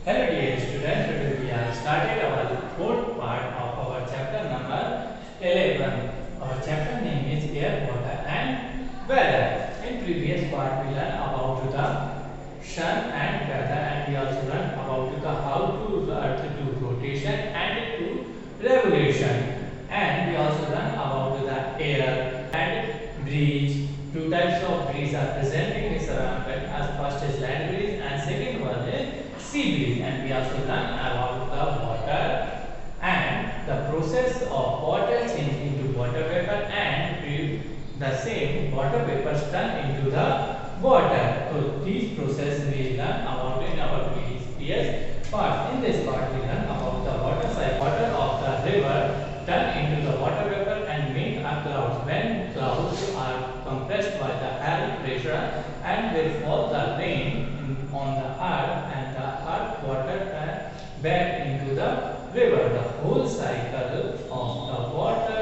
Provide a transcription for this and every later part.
Hello dear students, today we have started our fourth part of our chapter number 11. Our chapter name is Air, Water and Weather. In previous part we learned about the sun and weather, and we also learned about the how to the earth do rotation and to revolution. And we also learned about the air and breeze. Two types of breeze are present in this environment. As first is land breeze and second one is sea breeze. And we also learn about the water and the process of water change into water vapor, and the same water vapors turn into the water. So these process we learn about in our previous part. In this part we learn about the water cycle. Water of the river turn into the water vapor and make a clouds. When clouds are compressed by the air pressure and will fall the rain on the earth, and the earth water back into the river. The whole cycle of the water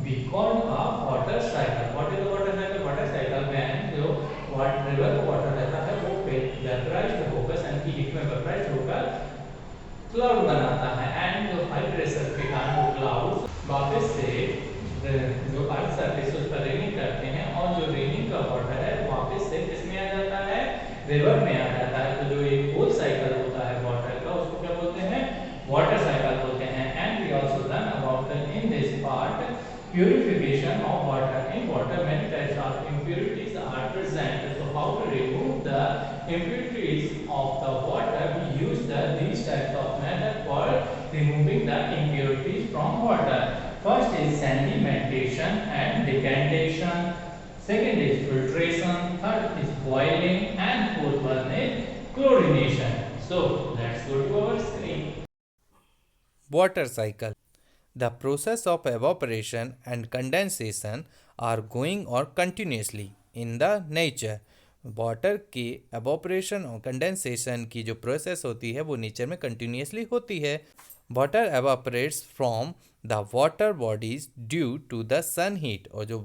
we call a water cycle. What is the water cycle? Water cycle when जो river का water रहता है वो वेपराइज्ड होकर सन की heat में वेपराइज्ड होकर cloud बनाता है, एंड जो हाई प्रेशर के कारण वो क्लाउड वापस से जो अर्थ सरफेस उस पर रेनिंग करते हैं, और जो रेनिंग का वाटर है वापस से किसमें आ जाता है, रिवर में आ जाता है। तो जो एक होल साइकिल होता है वाटर का उसको क्या बोलते हैं, वाटर साइकिल बोलते हैं। And we also learn about in this part purification of water. In water many types of impurities are present. So how to remove the impurities of the water? We use these types of method for removing the impurities from water. First is sedimentation and decantation. Second is filtration. Third is boiling, and fourth one is chlorination. So let's go to our screen. Water cycle. The process of evaporation and condensation are going on continuously in the nature. Water की evaporation और condensation की जो process होती है वो nature में continuously होती है। Water evaporates from the water bodies due to the sun heat, और जो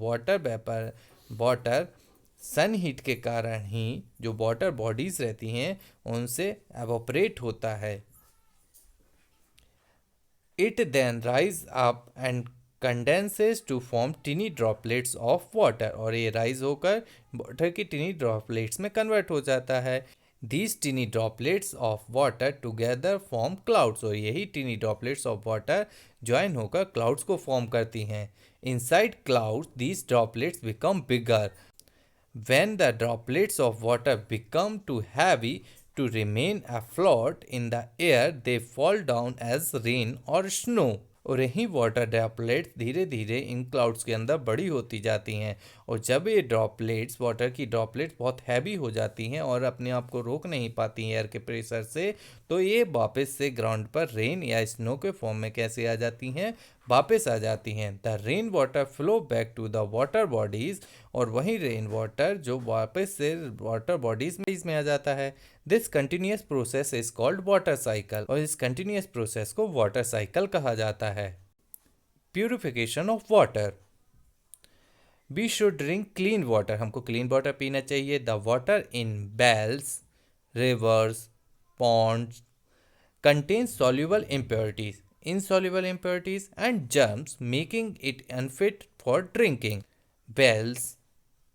वाटर सन हीट के कारण ही जो वाटर बॉडीज़ रहती हैं उनसे एवोपरेट होता है। It then rises up and condenses to form teeny droplets of water, और ये राइज होकर वाटर की टीनी ड्रॉपलेट्स में कन्वर्ट हो जाता है। These teeny droplets of water together form clouds, और यही tiny droplets of water join होकर क्लाउड्स को फॉर्म करती हैं। Inside clouds these droplets become bigger. When the droplets of water become too heavy to remain afloat in the air, they fall down as rain or snow. और यही water droplets धीरे धीरे इन clouds के अंदर बड़ी होती जाती हैं, और जब ये ड्रॉपलेट्स वाटर की ड्रॉपलेट्स बहुत हैवी हो जाती हैं और अपने आप को रोक नहीं पाती हैं एयर के प्रेशर से, तो ये वापस से ग्राउंड पर रेन या स्नो के फॉर्म में कैसे आ जाती हैं, वापस आ जाती हैं। The rain water flow back to the water bodies, और वही रेन वाटर जो वापस से वाटर बॉडीज़ में आ जाता है। This continuous process is called water cycle, और इस कंटिन्यूस प्रोसेस को वाटर साइकिल कहा जाता है। Purification of water. We should drink clean water, हमको क्लीन वाटर पीना चाहिए। The water in wells, rivers, ponds contains soluble impurities, insoluble impurities and germs, making it unfit for drinking. Wells,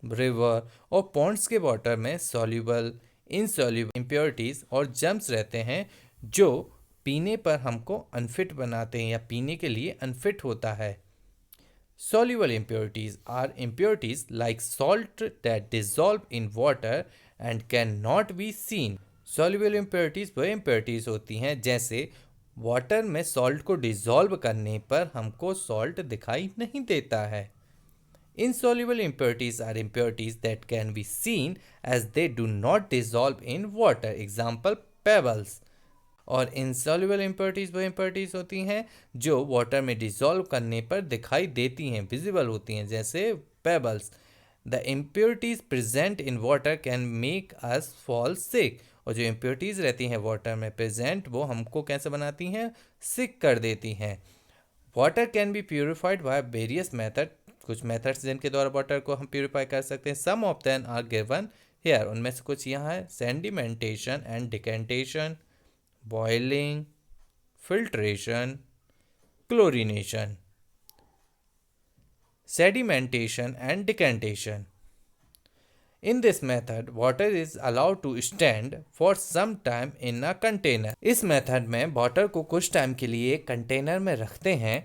river और ponds के water में soluble, insoluble impurities और germs रहते हैं जो पीने पर हमको अनफिट बनाते हैं या पीने के लिए अनफिट होता है। Soluble impurities are impurities like salt that dissolve in water and cannot be seen. Soluble impurities वह इम्प्योरिटीज़ होती हैं जैसे वाटर में सॉल्ट को डिज़ोल्व करने पर हमको सॉल्ट दिखाई नहीं देता है। Insoluble impurities are impurities that can be seen as they do not dissolve in water, example pebbles. और इनसॉल्युबल इम्प्योरिटीज़ वह इम्प्योरिटीज़ होती हैं जो वाटर में डिज़ोल्व करने पर दिखाई देती हैं, विजिबल होती हैं, जैसे pebbles. The impurities present in water can make us fall sick, और जो इम्प्योरिटीज़ रहती हैं वाटर में प्रेजेंट वो हमको कैसे बनाती हैं, सिक कर देती हैं। Water can be purified by various method, कुछ मेथड्स जिनके द्वारा वाटर को हम प्योरीफाई कर सकते हैं। Some of them are given here, उनमें से कुछ यहाँ है। Sedimentation and decantation, boiling, filtration, chlorination, sedimentation and decantation. In this method, water is allowed to stand for some time in a container. इस मेथड में वाटर को कुछ time के लिए कंटेनर में रखते हैं.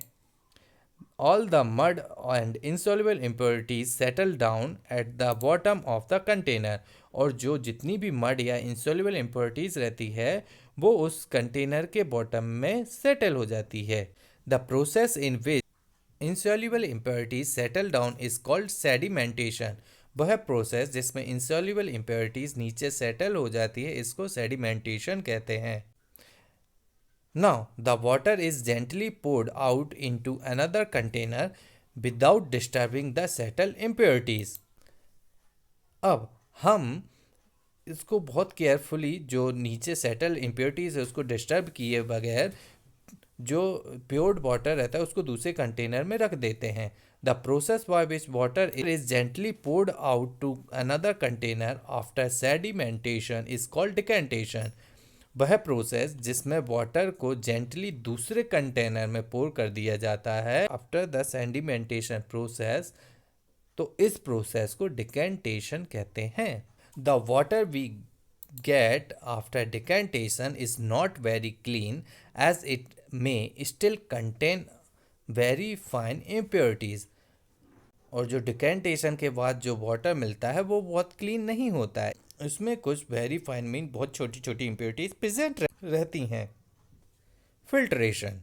All the mud and insoluble impurities settle down at the bottom of the container. और जो जितनी भी मड या insoluble impurities रहती है वो उस कंटेनर के बॉटम में सेटल हो जाती है. The process in which insoluble impurities settle down is called sedimentation. वह प्रोसेस जिसमें insoluble impurities नीचे सेटल हो जाती है इसको sedimentation कहते हैं. Now, the water is gently poured out into another container without disturbing the settled impurities. अब हम इसको बहुत केयरफुली जो नीचे सेटल इम्प्योरिटीज़ है उसको डिस्टर्ब किए बगैर जो प्योर्ड वाटर रहता है उसको दूसरे कंटेनर में रख देते हैं. The process by which water is gently poured out to another container after sedimentation is called decantation. वह प्रोसेस जिसमें वाटर को जेंटली दूसरे कंटेनर में पोर कर दिया जाता है आफ्टर द सेडिमेंटेशन प्रोसेस, तो इस प्रोसेस को डिकेंटेशन कहते हैं. The water we get after decantation is not very clean as it may still contain very fine impurities. और जो डिकेंटेशन के बाद जो वाटर मिलता है वो बहुत क्लीन नहीं होता है, उसमें कुछ वेरी फाइन मीन बहुत छोटी छोटी इम्प्योरिटीज प्रेजेंट रहती हैं. Filtration.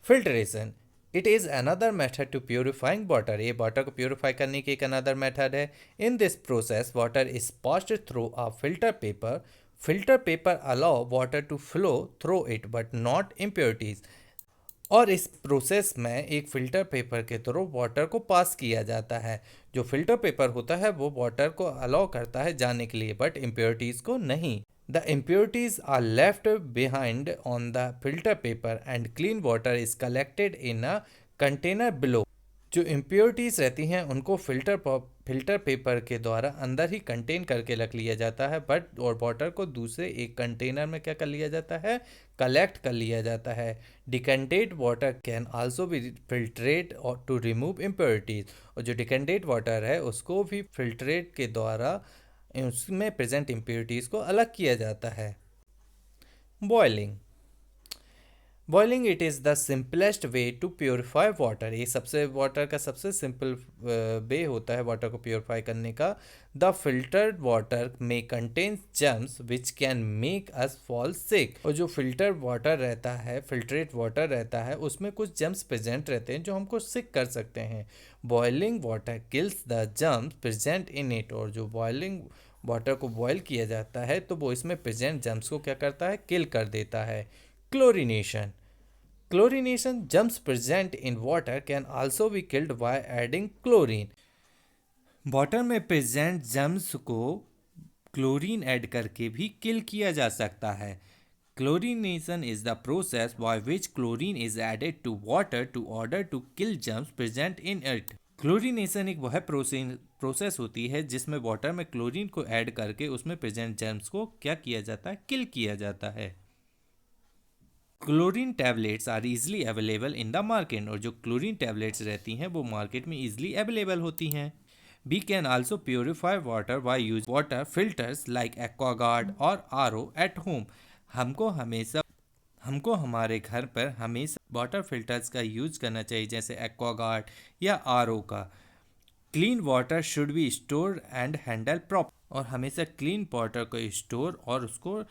Filtration it is another method to purifying water. ये वाटर को प्योरीफाई करने की एक अनदर मेथड है. In this process water is passed through a filter paper. Filter paper allow water to flow through it but not impurities. और इस process में एक फ़िल्टर पेपर के थ्रू वाटर को पास किया जाता है. जो फिल्टर पेपर होता है वो वाटर को अलाउ करता है जाने के लिए बट इम्प्योरिटीज़ को नहीं. The impurities are left behind on the filter paper and clean water is collected in a container below. जो इम्प्योरिटीज़ रहती हैं उनको फिल्टर पेपर के द्वारा अंदर ही कंटेन करके रख लिया जाता है बट और वाटर को दूसरे एक कंटेनर में क्या कर लिया जाता है, कलेक्ट कर लिया जाता है. Decanted water can also be filtrate और टू रिमूव इम्प्योरिटीज़. और जो डिकेंटेड वाटर है उसको भी फिल्ट्रेट के द्वारा उसमें प्रेजेंट इम्प्योरिटीज़ को अलग किया जाता है. Boiling. Boiling it is the simplest way to purify water. ये सबसे वाटर का सबसे सिंपल वे होता है वाटर को प्योरीफाई करने का. द फिल्टर्ड वाटर में contain germs which can make us fall sick. और जो फिल्टर वाटर रहता है, फिल्ट्रेट वाटर रहता है, उसमें कुछ जर्म्स प्रेजेंट रहते हैं जो हमको सिक कर सकते हैं. Boiling water kills the germs present in it. और जो बॉइलिंग वाटर को बॉयल किया जाता है तो वो इसमें प्रेजेंट जर्म्स को क्या करता है, किल कर देता है. Chlorination. Chlorination germs present in water can also be killed by adding chlorine. Water में प्रेजेंट जर्म्स को क्लोरीन ऐड करके भी किल किया जा सकता है. Chlorination is the process by which chlorine is added to water to order to kill germs present in it. Chlorination एक वह प्रोसेस होती है जिसमें वाटर में क्लोरीन को ऐड करके उसमें प्रेजेंट जर्म्स को क्या किया जाता है, किल किया जाता है. Chlorine tablets are easily available in the market. और जो क्लोरीन टैबलेट्स रहती हैं वो मार्केट में इजीली अवेलेबल होती हैं. We can also purify water by use water filters like Aquaguard और आरओ एट होम. हमको हमारे घर पर हमेशा वाटर फिल्टर्स का यूज करना चाहिए जैसे एक्वागार्ड या आरओ का. Clean water should be store and handle proper. और हमेशा क्लीन वाटर को स्टोर और उसको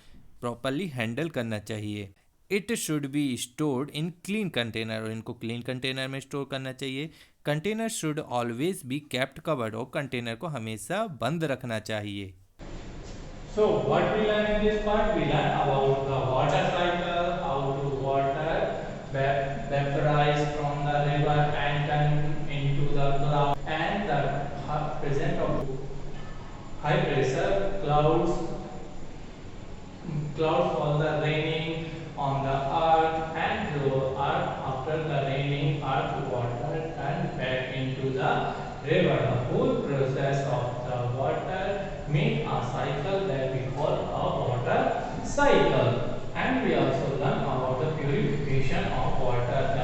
प्रॉपरली हैंडल करना चाहिए. It should be stored in clean container. और इनको क्लीन कंटेनर में स्टोर करना चाहिए. Container should always be kept covered. और कंटेनर को हमेशा बंद रखना चाहिए. So what we learn in this part? We learn about the water cycle, how to water vaporize from the river and turn into the cloud, and the present of high pressure clouds fall the raining on the earth, and the earth after the raining earth water turn back into the river. The whole process of the water make a cycle that we call a water cycle. cycle. And we also learn about the purification of water.